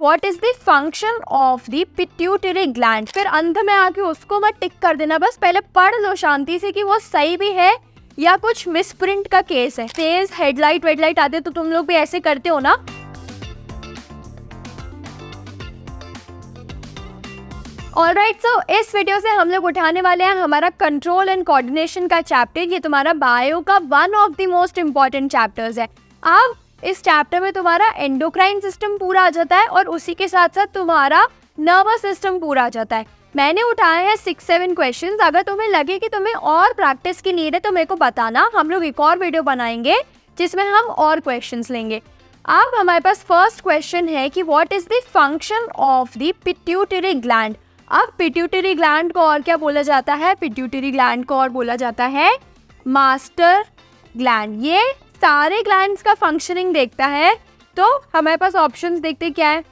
What is the function of the pituitary gland. फिर अंत में आके उसको मत टिक कर देना, बस पहले पढ़ लो शांति से कि वो सही भी है या कुछ मिसप्रिंट का केस है। तेज हेडलाइट वेडलाइट आते तो तुम लोग भी ऐसे करते हो ना। ऑलराइट, सो इस वीडियो से हम लोग उठाने वाले हैं हमारा कंट्रोल एंड कोऑर्डिनेशन का चैप्टर। ये तुम्हारा बायो का one of the most important chapters है। अब इस चैप्टर में तुम्हारा एंडोक्राइन सिस्टम पूरा आ जाता है और उसी के साथ साथ तुम्हारा नर्वस सिस्टम पूरा आ जाता है। मैंने उठाए हैं 6-7 क्वेश्चंस। अगर तुम्हें लगे कि तुम्हें और प्रैक्टिस की नीड है तो मेरे को बताना, हम लोग एक और वीडियो बनाएंगे जिसमें हम और क्वेश्चंस लेंगे। अब हमारे पास फर्स्ट क्वेश्चन है कि what is the function of the pituitary gland. अब पिट्यूटरी ग्लैंड को और क्या बोला जाता है? पिट्यूटरी ग्लैंड को और बोला जाता है मास्टर ग्लैंड। ये सारे ग्लैंड्स का फंक्शनिंग देखता है। तो हमारे पास ऑप्शंस देखते क्या है।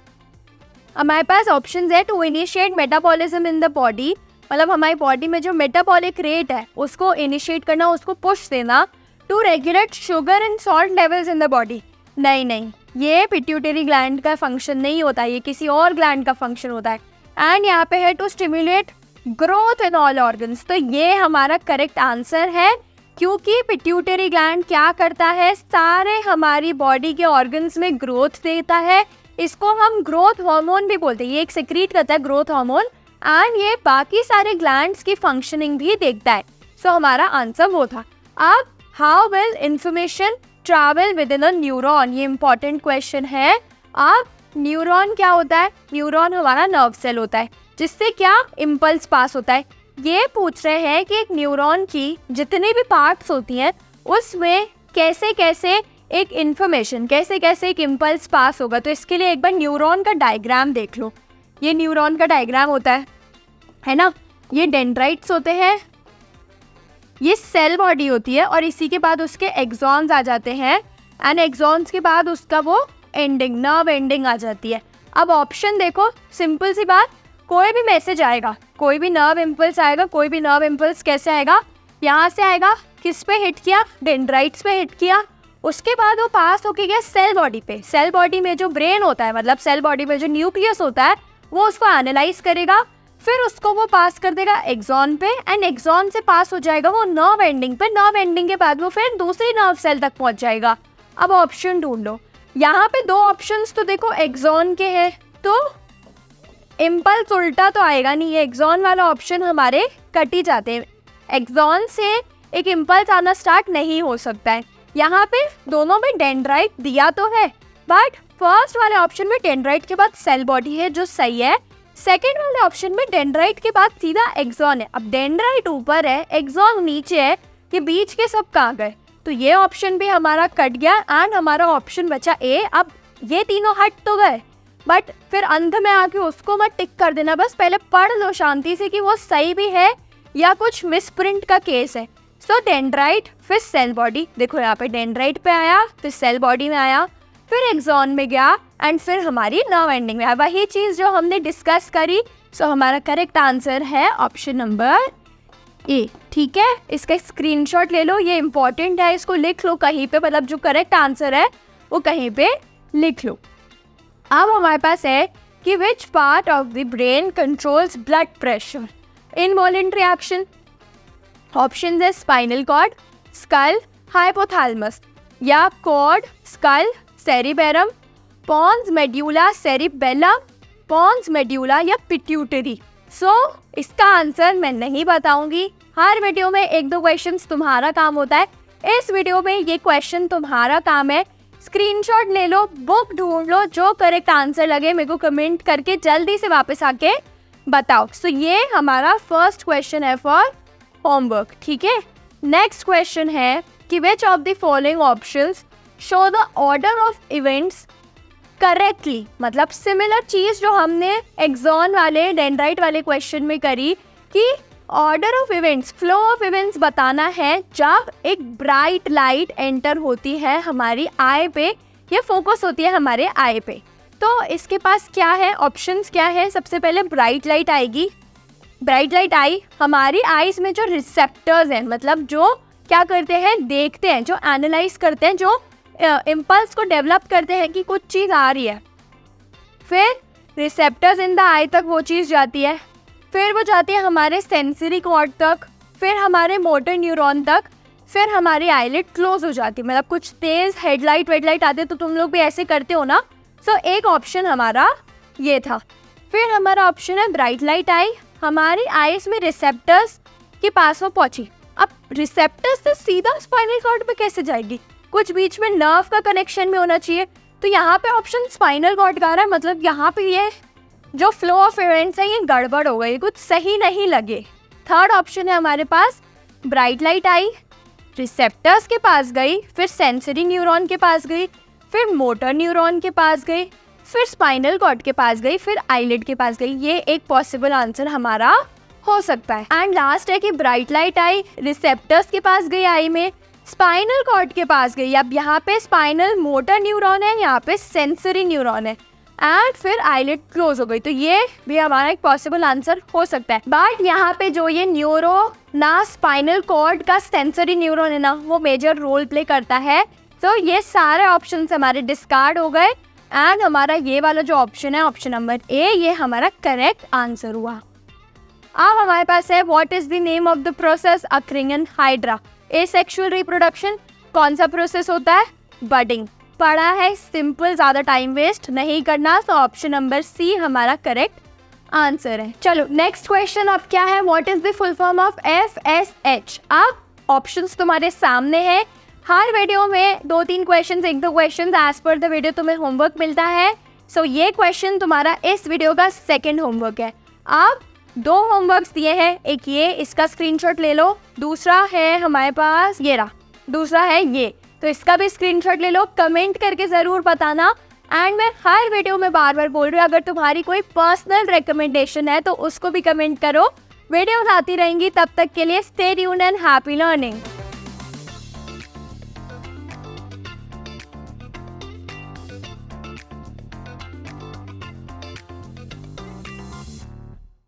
हमारे पास ऑप्शंस है to initiate metabolism in the body, मतलब हमारी बॉडी में जो मेटाबॉलिक रेट है उसको इनिशिएट करना, उसको पुश देना। To regulate sugar and salt levels in the body. नहीं, ये पिट्यूटरी ग्लैंड का फंक्शन नहीं होता, ये किसी और ग्लैंड का फंक्शन होता है। एंड यहाँ पे है to stimulate growth in all organs. तो ये हमारा करेक्ट आंसर है, क्योंकि पिट्यूटरी ग्लैंड क्या करता है, सारे हमारी बॉडी के ऑर्गन्स में ग्रोथ देता है। इसको हम ग्रोथ हार्मोन भी बोलते हैं। ये एक सेक्रीट करता है ग्रोथ हार्मोन, एंड ये बाकी सारे ग्लैंड्स की फंक्शनिंग भी देखता है। सो हमारा आंसर वो था। अब how will information travel with in a neuron, ये इंपॉर्टेंट क्वेश्चन है। अब न्यूरॉन क्या होता है? न्यूरॉन हमारा नर्व सेल होता है जिससे क्या इम्पल्स पास होता है। ये पूछ रहे हैं कि एक न्यूरॉन की जितनी भी पार्ट्स होती हैं उसमें कैसे कैसे एक इन्फॉर्मेशन, कैसे कैसे एक इम्पल्स पास होगा। तो इसके लिए एक बार न्यूरॉन का डायग्राम देख लो। ये न्यूरॉन का डायग्राम होता है ना। ये डेंड्राइट्स होते हैं, ये सेल बॉडी होती है और इसी के बाद उसके एक्सॉन्स आ जाते हैं, एंड एक्सॉन्स के बाद उसका वो एंडिंग, नर्व एंडिंग आ जाती है। अब ऑप्शन देखो, सिंपल सी बात, कोई भी मैसेज आएगा, कोई भी नर्व इम्पल्स आएगा, कोई भी नर्व इम्पल्स कैसे आएगा? यहाँ से आएगा, किस पे हिट किया? डेंड्राइट्स पे हिट किया। उसके बाद वो पास होके गया सेल बॉडी पे। सेल बॉडी में जो ब्रेन होता है, मतलब सेल बॉडी में जो न्यूक्लियस होता है, वो उसको एनालाइज करेगा, फिर उसको वो पास कर देगा एक्सॉन पे, एंड एक्सॉन से पास हो जाएगा वो नर्व एंडिंग पे। नर्व एंडिंग के बाद वो फिर दूसरी नर्व सेल तक पहुंच जाएगा। अब ऑप्शन ढूंढ लो। यहाँ पे 2 ऑप्शंस तो देखो एक्सॉन के हैं, तो इम्पल्स उल्टा तो आएगा नहीं, ये एक्सॉन वाला ऑप्शन हमारे कट ही जाते हैं। एक्सॉन से एक इम्पल्स आना स्टार्ट नहीं हो सकता है। यहाँ पे दोनों में डेंड्राइट दिया तो है, बट फर्स्ट वाले ऑप्शन में डेंड्राइट के बाद सेल बॉडी है जो सही है। सेकेंड वाले ऑप्शन में डेंड्राइट के बाद सीधा एक्सॉन है। अब डेंड्राइट ऊपर है, एक्सॉन नीचे है, ये बीच के सब कहाँ गए? तो ये ऑप्शन भी हमारा कट गया एंड हमारा ऑप्शन बचा ए। अब ये तीनों हट तो गए, बट फिर अंत में आके उसको मत टिक कर देना, बस पहले पढ़ लो शांति से कि वो सही भी है या कुछ मिसप्रिंट का केस है। सो डेंड्राइट फिर सेल बॉडी, देखो यहाँ पे डेंड्राइट पे आया, फिर सेल बॉडी में आया, फिर एक्सॉन में गया, एंड फिर हमारी नर्व एंडिंग में आया। वही चीज़ जो हमने डिस्कस करी। सो हमारा करेक्ट आंसर है ऑप्शन नंबर ए। ठीक है, इसका स्क्रीनशॉट ले लो, ये इंपॉर्टेंट है, इसको लिख लो कहीं पे, मतलब जो करेक्ट आंसर है वो कहीं पे लिख लो। अब हमारे पास है कि which part of the brain controls blood pressure in voluntary action. Option है स्पाइनल कॉर्ड, स्कल, हाइपोथैलेमस, या cord, skull, cerebrum, pons medulla, cerebellum, pons medulla, या पिट्यूटरी। सो इसका आंसर मैं नहीं बताऊंगी। हर वीडियो में 1-2 क्वेश्चंस तुम्हारा काम होता है, इस वीडियो में ये क्वेश्चन तुम्हारा काम है। स्क्रीनशॉट ले लो, बुक ढूंढ लो, जो करेक्ट आंसर लगे मेरे को कमेंट करके जल्दी से वापस आके बताओ। सो ये हमारा फर्स्ट क्वेश्चन है फॉर होमवर्क। ठीक है, नेक्स्ट क्वेश्चन है कि which of the following options show the order of events correctly. मतलब सिमिलर चीज़ जो हमने एक्सॉन वाले डेंड्राइट वाले क्वेश्चन में करी, कि order of events, flow of events बताना है जब एक ब्राइट लाइट एंटर होती है हमारी आई पे, ये फोकस होती है हमारे आई पे। तो इसके पास क्या है, ऑप्शंस क्या है? सबसे पहले ब्राइट लाइट आएगी। ब्राइट लाइट आई, हमारी आईज में जो रिसेप्टर्स हैं, मतलब जो क्या करते हैं, देखते हैं, जो एनालाइज करते हैं, जो इम्पल्स को डेवलप करते हैं कि कुछ चीज़ आ रही है, फिर रिसेप्टर्स इन द आई तक वो चीज़ जाती है, फिर वो जाती है हमारे सेंसरी कॉर्ड तक, फिर हमारे मोटर न्यूरॉन तक, फिर हमारी आईलिड क्लोज हो जाती है। मतलब कुछ तेज़ हेडलाइट वेडलाइट आते तो तुम लोग भी ऐसे करते हो ना। सो एक ऑप्शन हमारा ये था। फिर हमारा ऑप्शन है ब्राइट लाइट आई। हमारी आईज में रिसेप्टर्स के पास वो पहुंची। अब रिसेप्टर्स से सीधा स्पाइनल कॉर्ड पे कैसे जाएगी? कुछ बीच में नर्व का कनेक्शन भी होना चाहिए। तो यहाँ पे ऑप्शन स्पाइनल कॉर्ड का आ रहा है, मतलब यहाँ पे ये जो फ्लो ऑफ इवेंट्स है ये गड़बड़ हो गई, कुछ सही नहीं लगे। थर्ड ऑप्शन है हमारे पास ब्राइट लाइट आई, रिसेप्टर्स के पास गई, फिर सेंसरी न्यूरॉन के पास गई, फिर मोटर न्यूरॉन के पास गई, फिर स्पाइनल कॉर्ड के पास गई, फिर आईलिड के पास गई। ये एक पॉसिबल आंसर हमारा हो सकता है। एंड लास्ट है कि ब्राइट लाइट आई, रिसेप्टर्स के पास गई आई में, स्पाइनल कॉर्ड के पास गई। अब यहाँ पे स्पाइनल मोटर न्यूरॉन है, यहाँ पे सेंसरी न्यूरॉन है, एंड फिर आईलिड क्लोज हो गई। तो ये भी हमारा एक पॉसिबल आंसर हो सकता है। बट यहाँ पे जो ये न्यूरो ना स्पाइनल कॉर्ड का सेंसरी न्यूरॉन है ना, वो मेजर रोल प्ले करता है। तो ये सारे ऑप्शंस हमारे डिस्कार्ड हो गए एंड हमारा ये वाला जो ऑप्शन है, ऑप्शन नंबर ए, ये हमारा करेक्ट आंसर हुआ। अब हमारे पास है what is the name of the process occurring in hydra? Asexual reproduction. कौन सा प्रोसेस होता है? बडिंग। पढ़ा है, सिंपल, ज़्यादा टाइम वेस्ट नहीं करना। तो ऑप्शन नंबर सी हमारा करेक्ट आंसर है। चलो नेक्स्ट क्वेश्चन अब क्या है? What is the full form of FSH? अब ऑप्शंस तुम्हारे सामने है। हर वीडियो में 2-3 question, 1-2 question as per the video तुम्हें होमवर्क मिलता है। सो ये क्वेश्चन तुम्हारा इस वीडियो का सेकेंड होमवर्क है। अब 2 होमवर्क्स दिए हैं, एक ये, इसका स्क्रीनशॉट ले लो, दूसरा है हमारे पास ये रहा, दूसरा है ये, तो इसका भी स्क्रीनशॉट ले लो। कमेंट करके ज़रूर बताना। एंड मैं हर वीडियो में बार बार बोल रही हूँ, अगर तुम्हारी कोई पर्सनल रिकमेंडेशन है तो उसको भी कमेंट करो। वीडियोस आती रहेंगी, तब तक के लिए stay tuned and happy learning.